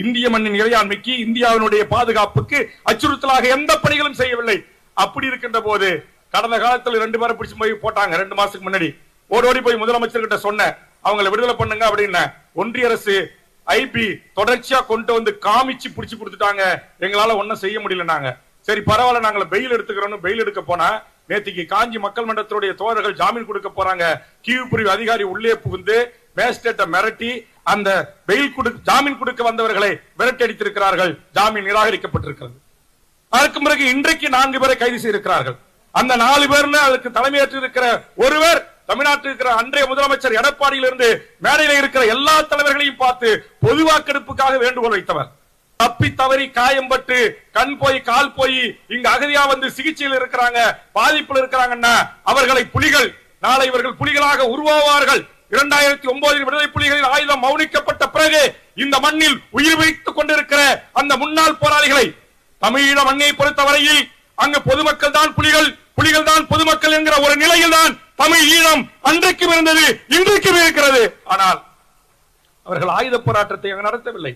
இந்திய மண்ணின் இறையாண்மைக்கு, இந்தியாவினுடைய பாதுகாப்புக்கு அச்சுறுத்தலாக எந்த பணிகளும் செய்யவில்லை. அப்படி இருக்கின்ற போது கடந்த காலத்தில் 2 பேரை பிடிச்சு போய் போட்டாங்க. 2 மாசத்துக்கு முன்னாடி ஓடோடி போய் முதலமைச்சர் கிட்ட சொன்ன, அவங்களை விடுதலை பண்ணுங்க அப்படின்னு. ஒன்றிய அரசு ஐபி தொடர்ச்சியா கொண்டு வந்து காமிச்சு பிடிச்சு கொடுத்துட்டாங்க. எங்களால ஒன்னும் செய்ய முடியல. சரி பரவாயில்ல, நாங்கள் பெயில் எடுத்துக்கிறோம். பெயில் எடுக்க போனா நேத்திக்கு காஞ்சி மக்கள் மன்றத்தினுடைய தோழர்கள் ஜாமீன் கொடுக்க போறாங்க. கீவு பிரிவு அதிகாரி உள்ளே புகுந்து மேஜிஸ்ட்ரேட்டை மிரட்டி அந்த ஜாமீன் கொடுக்க வந்தவர்களை விரட்டி அடித்திருக்கிறார்கள். ஜாமீன் நிராகரிக்கப்பட்டிருக்கிறது. அதற்கு பிறகு இன்றைக்கு 4 பேரை கைது செய்திருக்கிறார்கள். அந்த 4 பேர் அதற்கு தலைமையேற்று இருக்கிற ஒருவர் தமிழ்நாட்டில் இருக்கிற அன்றைய முதலமைச்சர் எடப்பாடியிலிருந்து மேடையில் இருக்கிற எல்லா தலைவர்களையும் பார்த்து பொது வாக்கெடுப்புக்காக வேண்டுகோள் வைத்தவர். தப்பி தவறி காயம்பட்டு கண் போய் கால் போய் இங்கு அகதியா வந்து சிகிச்சையில் இருக்கிறாங்க, பாதிப்பில் இருக்கிறாங்கன்னா அவர்களை புலிகள், நாளை இவர்கள் புலிகளாக உருவாவார்கள். 2009 விடுதலை புலிகளின் ஆயுதம் மௌனிக்கப்பட்ட பிறகு இந்த மண்ணில் உயிர் வைத்துக் கொண்டிருக்கிற அந்த முன்னாள் போராளிகளை, தமிழீழ மண்ணை பொறுத்தவரையில் அங்கு பொதுமக்கள் தான் புலிகள், புலிகள் தான் பொதுமக்கள் என்கிற ஒரு நிலையில் தான் தமிழ் ஈழம் அன்றைக்கும் இருந்தது, இன்றைக்கும் இருக்கிறது. ஆனால் அவர்கள் ஆயுத போராட்டத்தை நடத்தவில்லை.